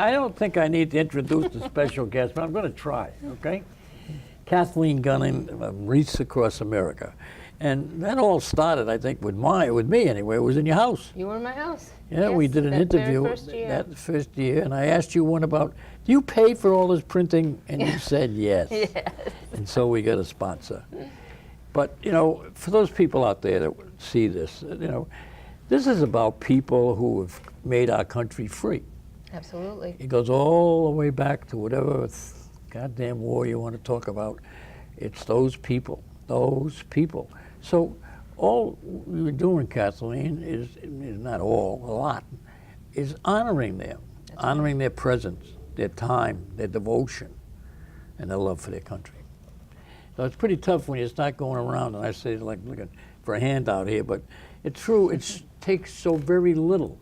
I don't think I need to introduce the special guest, but I'm going to try, okay? Kathleen Gunning, Wreaths Across America. And that all started, I think, with me anyway. It was in your house. You were in my house. Yeah, yes, we did an interview that first year, and I asked you one about, do you pay for all this printing? And you said yes. Yes. And so we got a sponsor. But, you know, for those people out there that see this, you know, this is about people who have made our country free. Absolutely. It goes all the way back to whatever goddamn war you want to talk about. It's those people, those people. So all we were doing, Kathleen, is not all, a lot, is honoring them, honoring their presence, their time, their devotion, and their love for their country. So it's pretty tough when you start going around, and I say, like, looking for a handout here, but it's true, it takes so very little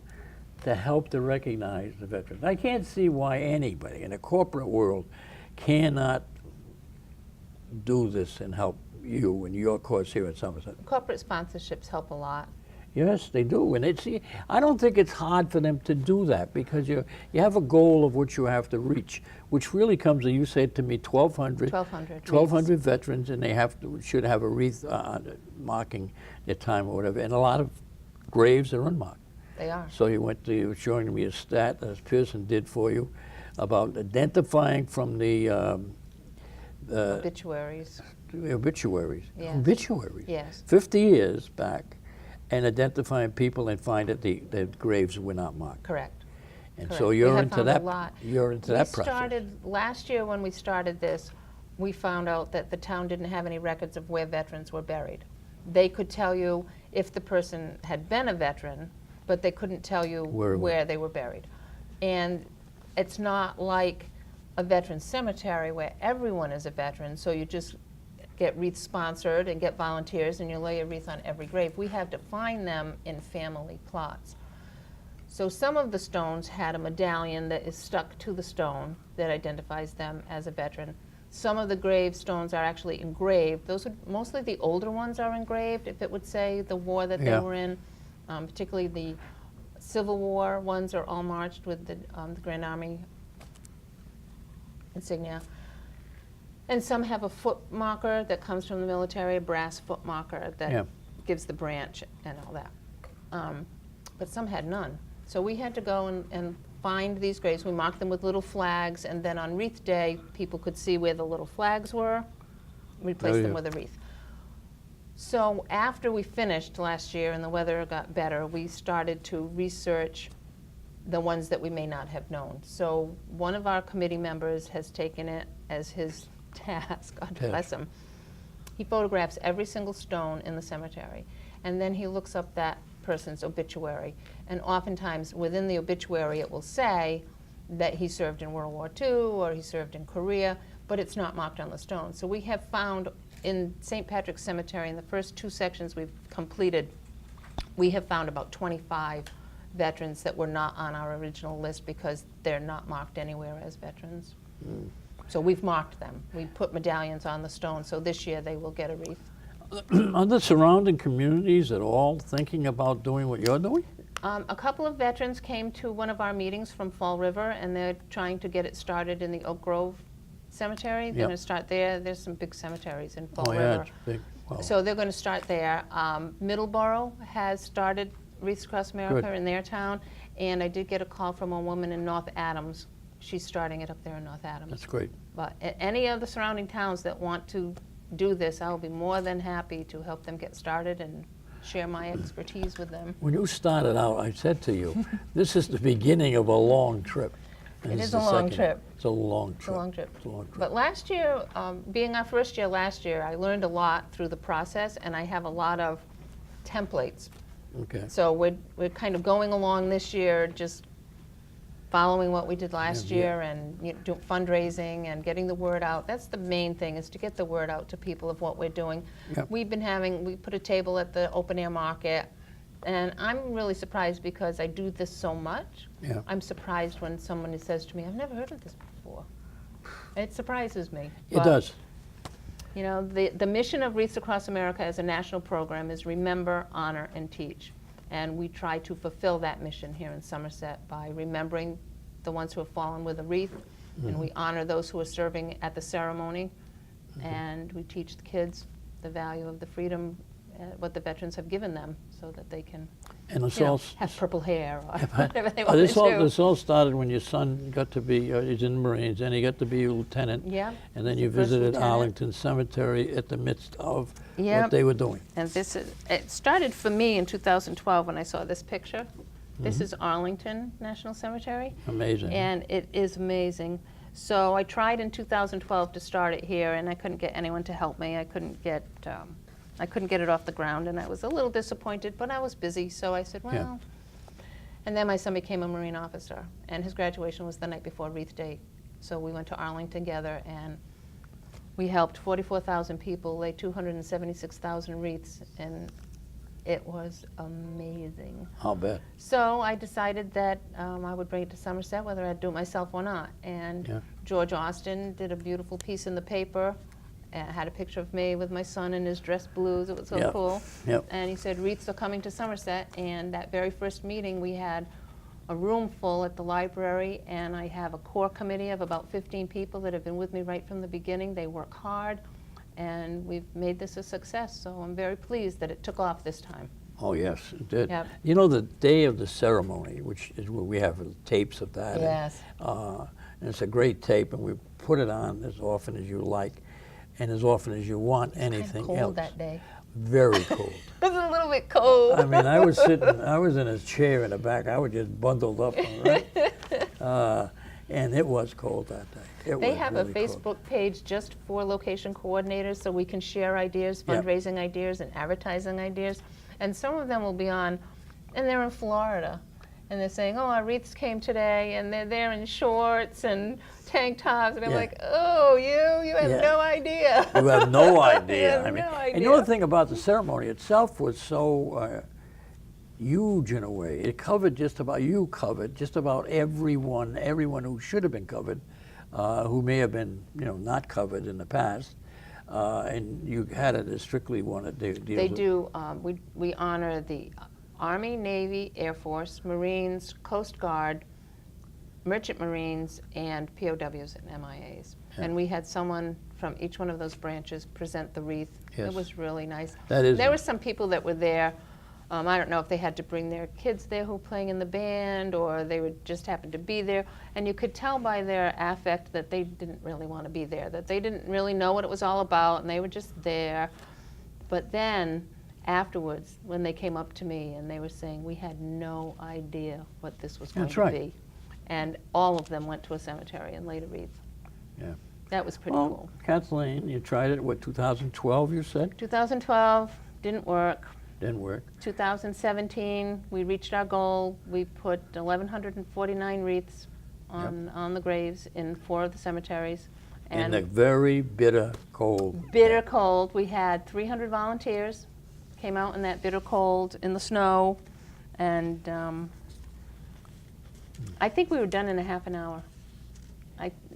to help to recognize the veterans. I can't see why anybody in the corporate world cannot do this and help you and your cause here at Somerset. Corporate sponsorships help a lot. Yes, they do, and I don't think it's hard for them to do that because you have a goal of what you have to reach, which really comes, you said to me, 1,200 veterans, and they should have a wreath marking their time or whatever, and a lot of graves are unmarked. They are. So you were showing me a stat, as Pearson did for you, about identifying from the obituaries. Obituaries. Yes. Obituaries. Yes. 50 years back, and identifying people and find that the graves were not marked. Correct. And Correct. so you're into that. You're into that process. Started last year when we started this. We found out that the town didn't have any records of where veterans were buried. They could tell you if the person had been a veteran, but they couldn't tell you where they were buried. And it's not like a veteran cemetery where everyone is a veteran, so you just get wreaths sponsored and get volunteers and you lay a wreath on every grave. We have to find them in family plots. So some of the stones had a medallion that is stuck to the stone that identifies them as a veteran. Some of the gravestones are actually engraved. Those are mostly the older ones are engraved, if it would say the war that they were in. Particularly the Civil War ones are all marched with the Grand Army insignia. And some have a foot marker that comes from the military, a brass foot marker that gives the branch and all that. But some had none. So we had to go and find these graves. We marked them with little flags, and then on Wreath Day, people could see where the little flags were, replace them with a wreath. So after we finished last year and the weather got better, we started to research the ones that we may not have known. So one of our committee members has taken it as his task, God bless him. He photographs every single stone in the cemetery, and then he looks up that person's obituary. And oftentimes within the obituary it will say that he served in World War II or he served in Korea, but it's not marked on the stone. So we have found in St. Patrick's Cemetery, in the first 2 sections we've completed, we have found about 25 veterans that were not on our original list because they're not marked anywhere as veterans. So we've marked them. We put medallions on the stone, so this year they will get a wreath. Are the surrounding communities at all thinking about doing what you're doing? A couple of veterans came to one of our meetings from Fall River, and they're trying to get it started in the Oak Grove Cemetery. They're going to start there. There's some big cemeteries in Fall River. It's big. Wow. So they're going to start there. Middleborough has started Wreaths Across America in their town, and I did get a call from a woman in North Adams. She's starting it up there in North Adams. That's great. But any of the surrounding towns that want to do this, I'll be more than happy to help them get started and share my expertise with them. When you started out, I said to you, this is the beginning of a long trip. It is a long trip. It's a long trip. It's a long trip. It's a long trip. But last year, being our first year last year, I learned a lot through the process, and I have a lot of templates. Okay. So we're kind of going along this year, just following what we did last year and doing fundraising and getting the word out. That's the main thing, is to get the word out to people of what we're doing. Yep. We put a table at the open air market, and I'm really surprised because I do this so much. Yeah. I'm surprised when someone says to me, I've never heard of this before. It surprises me. It does. You know, the mission of Wreaths Across America as a national program is remember, honor, and teach. And we try to fulfill that mission here in Somerset by remembering the ones who have fallen with a wreath, and we honor those who are serving at the ceremony, and we teach the kids the value of the freedom, what the veterans have given them, so that they can And it's you know, all have purple hair or whatever they want this to all do. this all started when your son got to be he's in the Marines, and he got to be a lieutenant. Yeah. And then He's you the first visited lieutenant. Arlington Cemetery at the midst of Yep. what they were doing. And it started for me in 2012 when I saw this picture. This is Arlington National Cemetery. Amazing. And it is amazing. So I tried in 2012 to start it here, and I couldn't get anyone to help me. I couldn't get it off the ground, and I was a little disappointed, but I was busy, so I said, well. Yeah. And then my son became a Marine officer, and his graduation was the night before Wreath Day. So we went to Arlington together, and we helped 44,000 people lay 276,000 wreaths, and it was amazing. I'll bet. So I decided that I would bring it to Somerset, whether I'd do it myself or not. And Yeah. George Austin did a beautiful piece in the paper. Had a picture of me with my son in his dress blues. It was so Yep. cool. Yep. And he said, wreaths are coming to Somerset. And that very first meeting, we had a room full at the library, and I have a core committee of about 15 people that have been with me right from the beginning. They work hard, and we've made this a success. So I'm very pleased that it took off this time. Oh yes, it did. Yep. You know, the day of the ceremony, which is where we have tapes of that. Yes. And it's a great tape, and we put it on as often as you like, and as often as you want. Anything Kind of else. cold that day. Very cold. It was a little bit cold. I mean, I was in a chair in the back. I was just bundled up, right? And it was cold that day. They have a really Facebook cold. page just for location coordinators, so we can share ideas, Yep. fundraising ideas, and advertising ideas. And some of them will be on, and they're in Florida, and they're saying, "Oh, our wreaths came today," and they're there in shorts and tank tops, and I'm Yeah. like, "Oh, you have Yeah. no idea." You have no idea. have I mean, no and the other idea. thing about the ceremony itself was so huge in a way. It covered just about everyone who should have been covered, who may have been, not covered in the past, and you had it as strictly one that deals They with. do. We honor the Army, Navy, Air Force, Marines, Coast Guard, Merchant Marines, and POWs and MIAs. Yeah. And we had someone from each one of those branches present the wreath. Yes. It was really nice. That is There were nice. some people that were there. I don't know if they had to bring their kids there who were playing in the band, or they would just happen to be there. And you could tell by their affect that they didn't really want to be there, that they didn't really know what it was all about, and they were just there. But then, afterwards, when they came up to me and they were saying, we had no idea what this was going That's to right. be. And all of them went to a cemetery and laid a wreath. Yeah. That was pretty Well, cool. Kathleen, you tried it, 2012 you said? 2012, didn't work. Didn't work. 2017, we reached our goal. We put 1,149 wreaths on the graves in 4 of the cemeteries. In And the very bitter cold. bitter cold, we had 300 volunteers came out in that bitter cold in the snow, and I think we were done in a half an hour.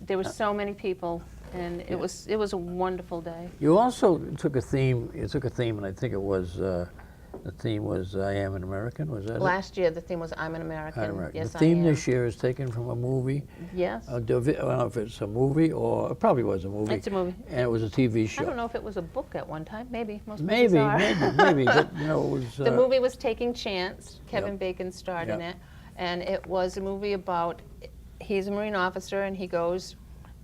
There were so many people, and it was a wonderful day. You also took a theme, and I think it was, the theme was I Am an American, was that it? Last year, the theme was I'm an American. I'm American. Yes, The theme I am. this year is taken from a movie. Yes. I don't know if it's a movie, or it probably was a movie. It's a movie. And it was a TV show. I don't know if it was a book at one time. Maybe. Most Maybe, movies are. maybe. But, it was... The movie was Taking Chance. Kevin Yep. Bacon starred in Yep. it. And it was a movie about, he's a Marine officer, and he goes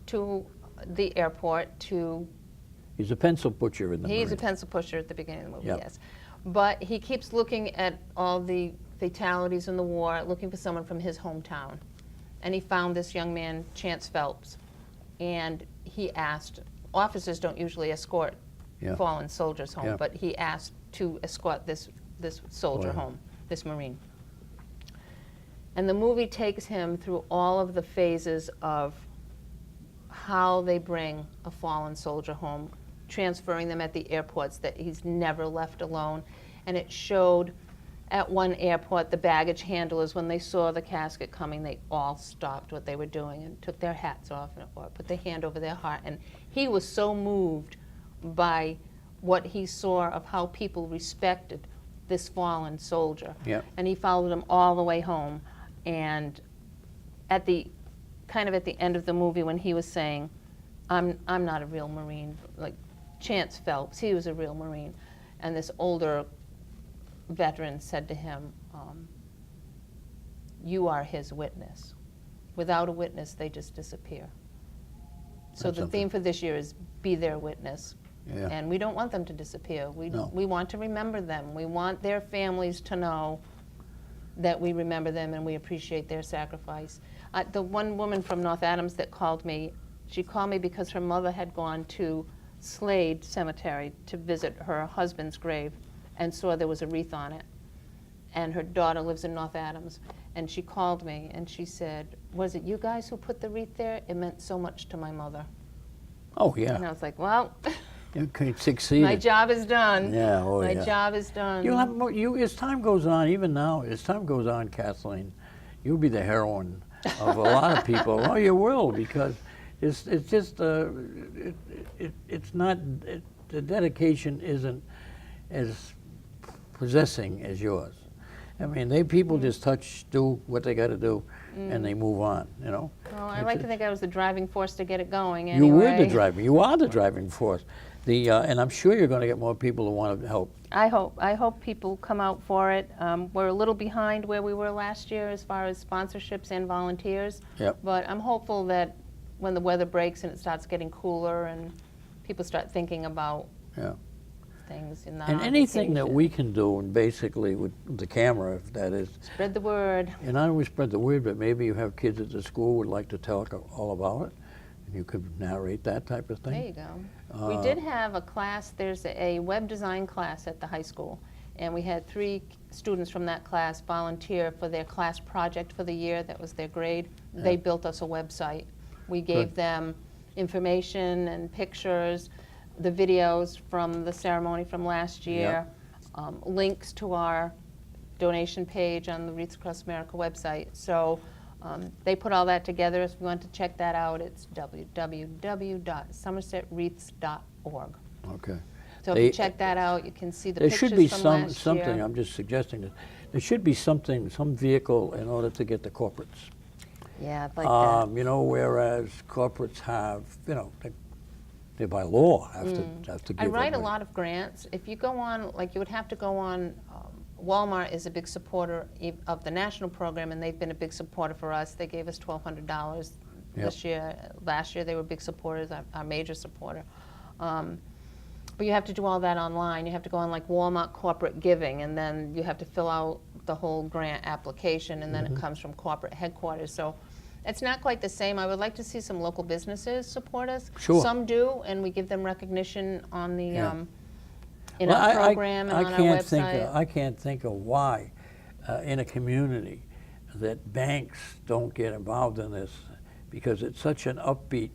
to the airport to, He's a pencil butcher in the he's a Marines. pencil pusher at the beginning of the movie, Yep. yes. But he keeps looking at all the fatalities in the war, looking for someone from his hometown. And he found this young man, Chance Phelps, and he asked, officers don't usually escort Yeah. fallen soldiers home, Yeah. but he asked to escort this soldier Boy. home, this Marine. And the movie takes him through all of the phases of how they bring a fallen soldier home, transferring them at the airports, that he's never left alone. And it showed at one airport, the baggage handlers, when they saw the casket coming, they all stopped what they were doing and took their hats off or put their hand over their heart. And he was so moved by what he saw of how people respected this fallen soldier. Yep. And he followed him all the way home. And at the kind of at the end of the movie when he was saying, I'm not a real Marine, like Chance Phelps, he was a real Marine. And this older veteran said to him, you are his witness. Without a witness, they just disappear. So That's the something. theme for this year is be their witness. Yeah. And we don't want them to disappear. No. We want to remember them. We want their families to know that we remember them and we appreciate their sacrifice. The one woman from North Adams that called me, she called me because her mother had gone to Slade Cemetery to visit her husband's grave and saw there was a wreath on it. And her daughter lives in North Adams. And she called me and she said, was it you guys who put the wreath there? It meant so much to my mother. Oh, And I yeah. was like, well, You succeeded. my job is done. Yeah, oh, My yeah. job is done. You'll have more, as time goes on, even now, as time goes on, Kathleen, you'll be the heroine of a lot of people. Oh, you will, because it's just, it's not, the dedication isn't as possessing as yours. I mean, people just do what they got to do, and they move on, you know? Well, I like to think I was the driving force to get it going anyway. You were the driving, you are the driving force. And I'm sure you're going to get more people who want to help. I hope people come out for it. We're a little behind where we were last year as far as sponsorships and volunteers. Yep. But I'm hopeful that when the weather breaks and it starts getting cooler and people start thinking about Yeah. things in And anything that we can do, and basically with the camera, if that is, spread the word. and not only spread the word, but maybe you have kids at the school who would like to talk all about it, and you could narrate that type of thing. There you go. We did have a class, there's a web design class at the high school, and we had 3 students from that class volunteer for their class project for the year. That was their grade. Yeah. They built us a website. We gave Good. them information and pictures, the videos from the ceremony from last year, links to our donation page on the Wreaths Across America website. So they put all that together. If you want to check that out, it's www.somersetwreaths.org. Okay. So if you check that out, you can see the There pictures should be from last something, year. I'm just suggesting that, there should be something, some vehicle in order to get the corporates. Yeah, I'd like that. You know, whereas corporates have, you know, they by law have to give I write a them lot of grants. If you go on, like you would have to go on, Walmart is a big supporter of the national program, and they've been a big supporter for us. They gave us $1,200 this year. Last year they were big supporters, our major supporter. But you have to do all that online. You have to go on like Walmart corporate giving, and then you have to fill out the whole grant application, and then it comes from corporate headquarters. So it's not quite the same. I would like to see some local businesses support us. Sure. Some do, and we give them recognition on the Yeah. in Well, our program and on our website. I can't think of why in a community that banks don't get involved in this, because it's such an upbeat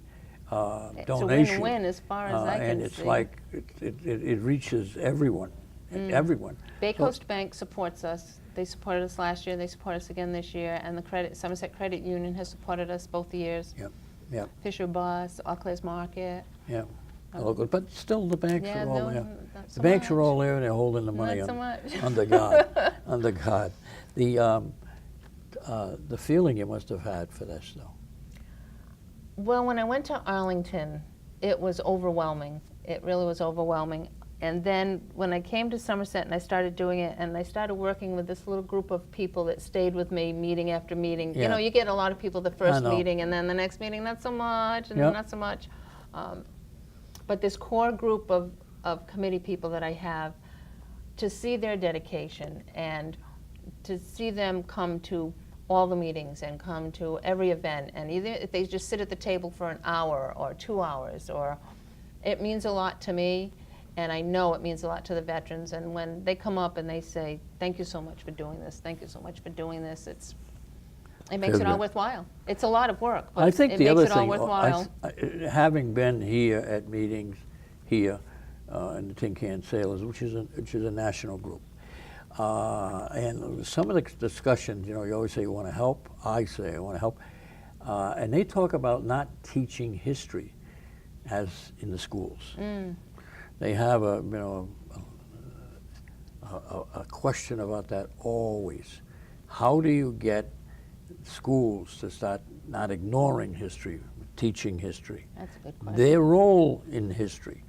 It's donation. a win-win as far as I can and it's see. like it reaches everyone, everyone. Bay So- Coast Bank supports us. They supported us last year. They support us again this year. And the Somerset Credit Union has supported us both the years. Yep, yep, Fisher Bus, Auclair's Market. yep. Local, but still, the banks Yeah, are all no, there. not so The banks are much. all there, and they're holding the money Not so much. under God, under God. The feeling you must have had for this, though. Well, when I went to Arlington, it was overwhelming. It really was overwhelming. And then when I came to Somerset and I started doing it, and I started working with this little group of people that stayed with me meeting after meeting. Yeah. You know, you get a lot of people the first know. meeting, and then the next meeting, not so much, and Yep. then not so much. But this core group of committee people that I have, to see their dedication and to see them come to all the meetings and come to every event, and either if they just sit at the table for an hour or 2 hours, or it means a lot to me, and I know it means a lot to the veterans. And when they come up and they say, thank you so much for doing this, thank you so much for doing this, it makes it all worthwhile. It's a lot of work, but I think it the makes other it all thing, worthwhile. having been here at meetings here in the Tin Can Sailors, which is a national group, and some of the discussions, you know, you always say you want to help. I say I want to help, and they talk about not teaching history as in the schools. They have a question about that always. How do you get schools to start not ignoring history, teaching history. That's a good question. Their role in history,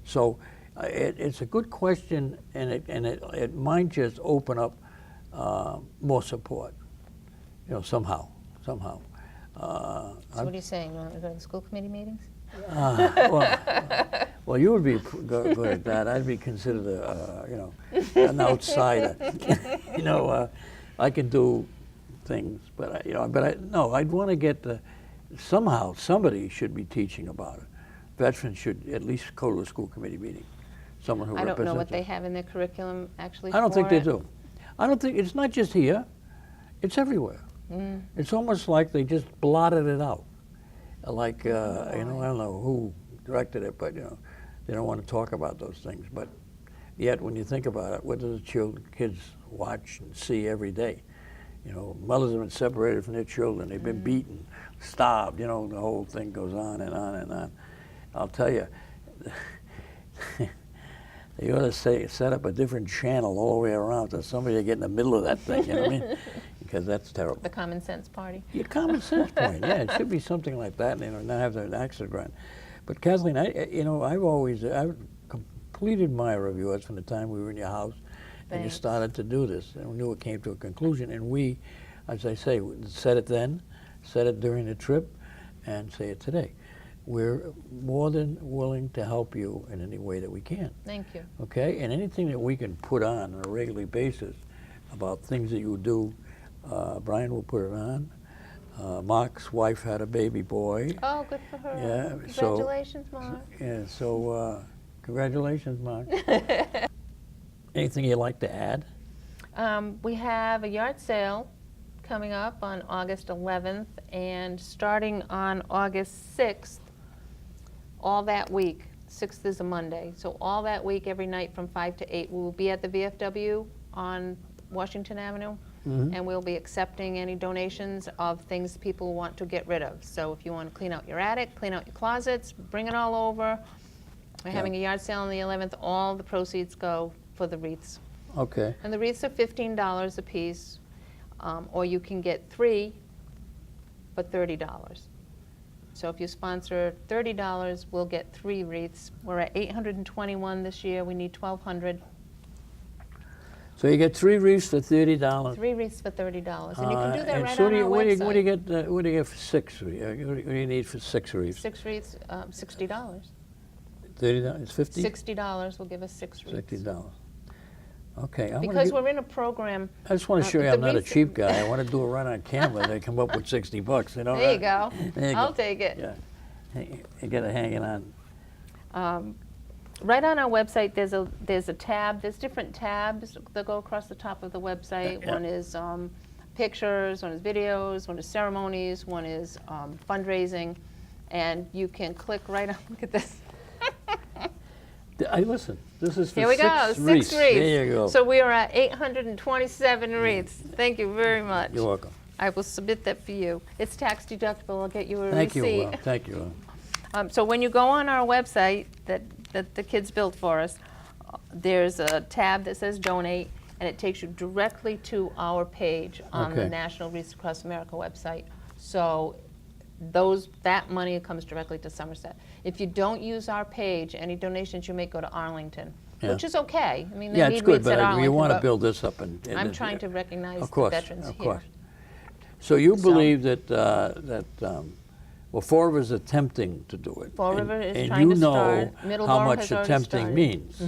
So it's a good question, and it might just open up more support, somehow. So what are you saying? You want to go to the school committee meetings? Well, you would be good at that. I'd be considered an outsider. I can do things, but I'd want to get somehow somebody should be teaching about it. Veterans should at least go to a school committee meeting. Someone who I don't know what represents they have in their curriculum actually. I don't think they it. do. I don't think it's not just here; it's everywhere. It's almost like they just blotted it out. Like I don't know who directed it, but they don't want to talk about those things. But yet, when you think about it, what do the kids watch and see every day? Mothers have been separated from their children. They've been beaten, starved. The whole thing goes on and on and on. I'll tell you, they ought to set up a different channel all the way around so somebody to get in the middle of that thing. You know what I mean? Because that's terrible. The common sense party. Your common sense point, yeah, it should be something like that, not have an accident run. But Kathleen, I've completed my reviews from the time we were in your house, and you started to do this, and we knew it came to a conclusion, and we, as I say, said it then, said it during the trip, and say it today. We're more than willing to help you in any way that we can. Thank you. Okay, and anything that we can put on a regular basis about things that you do, Brian will put it on. Mark's wife had a baby boy. Oh, good for her. Yeah. Congratulations, Mark. Yeah, so congratulations, Mark. Anything you'd like to add? We have a yard sale coming up on August 11th, and starting on August 6th, all that week. 6th is a Monday. So all that week, every night from 5 to 8, we will be at the VFW on Washington Avenue. And we'll be accepting any donations of things people want to get rid of. So if you want to clean out your attic, clean out your closets, bring it all over. We're having a yard sale on the 11th. All the proceeds go for the wreaths. Okay. And the wreaths are $15 a piece, or you can get 3 for $30. So if you sponsor $30, we'll get 3 wreaths. We're at 821 this year. We need 1,200. So you get 3 wreaths for $30. 3 wreaths for $30, and you can do that and right so on our website. What do you get for 6 wreaths? What do you need for 6 wreaths? 6 wreaths, $60. $30? It's 50? $60 will give us 6 wreaths. $60. Okay. Because we're in a program. I just want to show you the I'm not a wreaths- cheap guy. I want to do it right on camera. They come up with $60. There you go. There you I'll go. take it. Yeah. You got it hanging on. Right on our website, there's a tab. There's different tabs that go across the top of the website. Yeah. One is pictures, one is videos, one is ceremonies, one is fundraising, and you can click right on. Look at this. Listen, this is for Here we go. 6 6 wreaths. wreaths. There you go. So we are at 827 wreaths. Thank you very much. You're welcome. I will submit that for you. It's tax deductible. I'll get you a Thank receipt. you. Thank you. So when you go on our website that the kids built for us, there's a tab that says donate, and it takes you directly to our page on the Okay. National Wreaths Across America website. So that money comes directly to Somerset. If you don't use our page, any donations you make go to Arlington, Yeah. which is okay. I mean, they Yeah, need it's good, wreaths at but Arlington. you want to but build this up. I'm trying to recognize Of course, the veterans of here. course. So you So- believe that well, Fall River's attempting to do it. Fall and- River is and trying to start. you know how Middleborough much has already attempting started. means.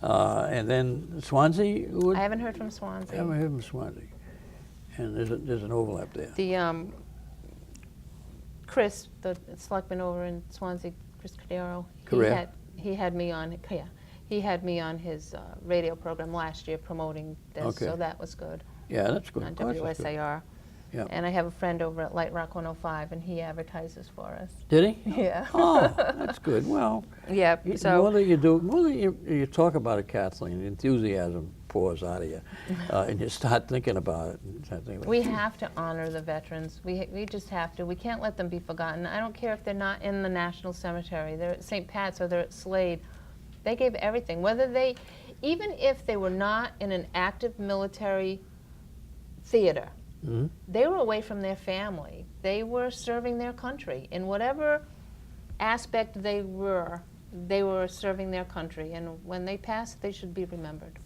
And then Swansea would? I haven't heard from Swansea. I haven't heard from Swansea. And there's an overlap there. The Chris, the selectman over in Swansea, Chris Cadero, Correct. he had me on. Yeah, he had me on his radio program last year promoting this, Okay. so that was good Yeah, that's good. on Of course that's good. WSAR. Yeah. And I have a friend over at Light Rock 105, and he advertises for us. Did he? Yeah. Oh, that's good. Well, Yeah. more So than you talk about it, Kathleen, the enthusiasm pours out of you, and you start thinking about it. And start thinking, we have to honor the veterans. We just have to. We can't let them be forgotten. I don't care if they're not in the National Cemetery. They're at St. Pat's or they're at Slade. They gave everything. Even if they were not in an active military theater, Mhm. They were away from their family. They were serving their country in whatever aspect they were serving their country. And when they passed, they should be remembered.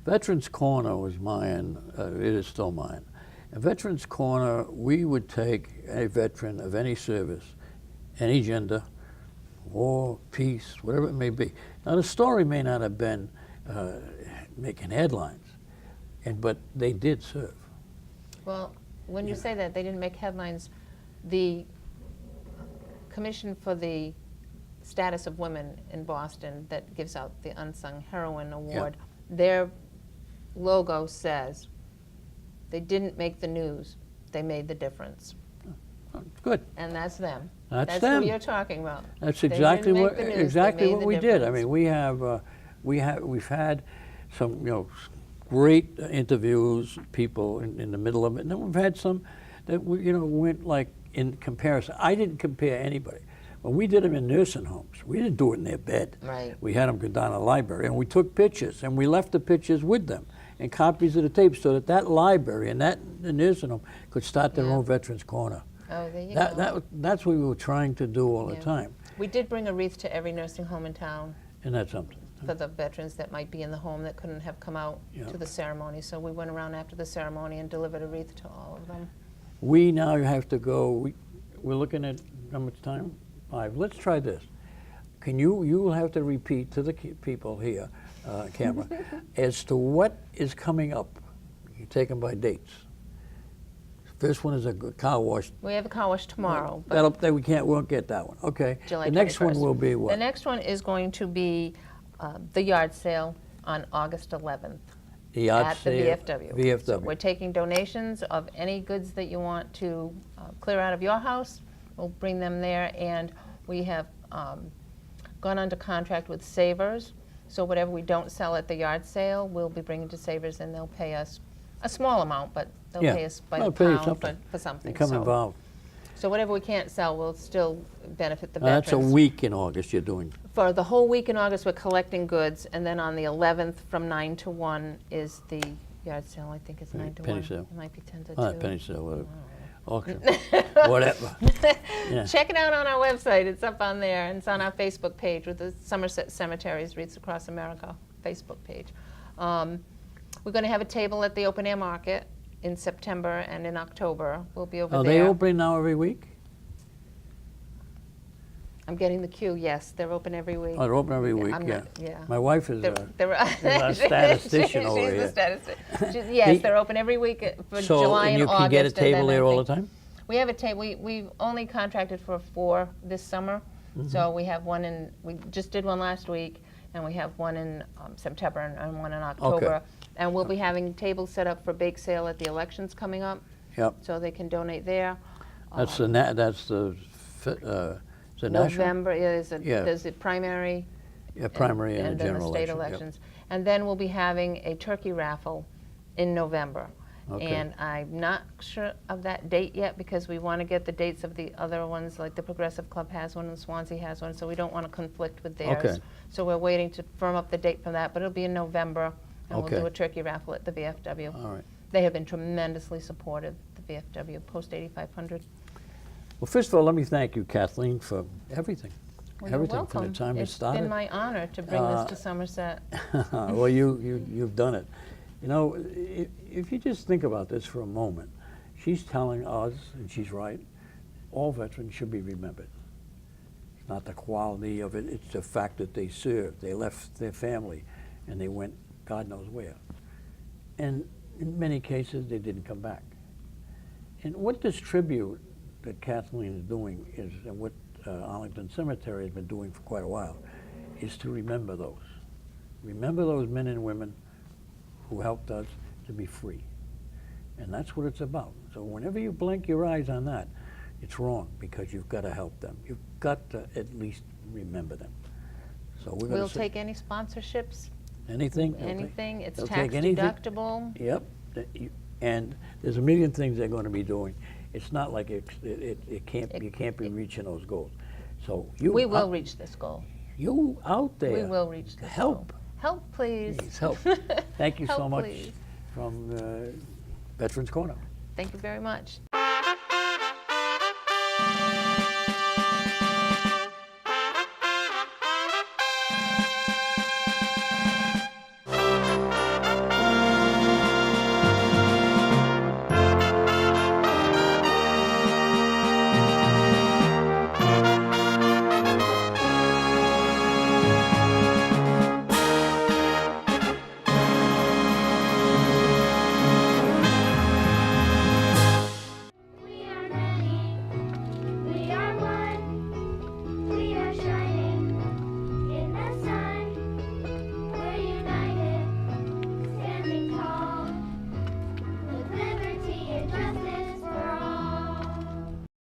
Veterans Corner was mine. It is still mine. At Veterans Corner, we would take a veteran of any service, any gender, war, peace, whatever it may be. Now, the story may not have been making headlines, but they did serve. Well, when you say that, they didn't make headlines. The Commission for the Status of Women in Boston that gives out the Unsung Heroine Award, their logo says, they didn't make the news, they made the difference. Good. And that's them. That's them. Who you're talking about. That's They exactly didn't make what the news, they made the we did. I difference. mean, we've had some great interviews, people in the middle of it, and then we've had some that went like in comparison. I didn't compare anybody. When we did them in nursing homes, we didn't do it in their bed. Right. We had them go down to the library, and we took pictures, and we left the pictures with them and copies of the tapes so that library and the nursing home could start their own Veterans Corner. Oh, there you go. That's what we were trying to do all the time. We did bring a wreath to every nursing home in town And that's something. for the veterans that might be in the home that couldn't have come out to the ceremony. So we went around after the ceremony and delivered a wreath to all of them. We now have to go, we're looking at how much time? 5. Let's try this. You will have to repeat to the people here, camera, as to what is coming up. You take them by dates. First one is a car wash. We have a car wash tomorrow. But We won't get that one. Okay. July The next 21st. one will be what? The next one is going to be the yard sale on August 11th. The yard at sale. the VFW. VFW. So we're taking donations of any goods that you want to clear out of your house. We'll bring them there, and we have gone under contract with Savers. So whatever we don't sell at the yard sale, we'll be bringing to Savers, and they'll pay us a small amount, but they'll pay us by the pound for something. Become involved. So whatever we can't sell will still benefit the veterans. That's a week in August you're doing. For the whole week in August, we're collecting goods, and then on the 11th from 9 to 1 is the yard sale. I think it's 9 to 1. Penny sale. It might be 10 to 2. Oh, penny sale, whatever. Auction, whatever. Yeah. Check it out on our website. It's up on there, and it's on our Facebook page with the Somerset Cemeteries Wreaths Across America Facebook page. We're going to have a table at the open air market in September and in October. We'll be over there. Are they opening now every week? I'm getting the cue, yes. They're open every week. Oh, they're open every week, I'm yeah. not- yeah. My wife is They're a statistician over She's here. the statistician. Yes, they're open every week for July and and you August. can get a and table then there I all the think- time? We have a table. We've only contracted for 4 this summer. So we have one we just did one last week, and we have one in September and one in October. And we'll be having tables set up for bake sale at the elections coming up, Yep. so they can donate there. That's the national? November is Yeah. there's a primary. Yeah, primary and a then general the state election, yep. elections. And then we'll be having a turkey raffle in November. Okay. And I'm not sure of that date yet because we want to get the dates of the other ones, like the Progressive Club has one and Swansea has one, so we don't want to conflict with theirs. Okay. So we're waiting to firm up the date for that, but it'll be in November, and Okay. we'll do a turkey raffle at the VFW. All right. They have been tremendously supportive, the VFW, Post 8500. Well, first of all, let me thank you, Kathleen, for everything. Well, you're Everything welcome. from the time it It's started. been my honor to bring this to Somerset. Well, you've done it. You know, if you just think about this for a moment, she's telling us, and she's right, all veterans should be remembered. It's not the quality of it, it's the fact that they served. They left their family, and they went God knows where. And in many cases, they didn't come back. And what this tribute that Kathleen is doing is, and what Arlington Cemetery has been doing for quite a while, is to remember those. Remember those men and women who helped us to be free. And that's what it's about. So whenever you blink your eyes on that, it's wrong, because you've got to help them. You've got to at least remember them. So we're going We'll to take any sponsorships, anything. they'll take- anything. It's they'll tax take anything. deductible. Yep. And there's a million things they're going to be doing. It's not like you can't be reaching those goals. So We will reach this goal. You out there. We will reach this Help. goal. Help, please. Please help. Thank you so Help, much please. from Veterans Corner. Thank you very much.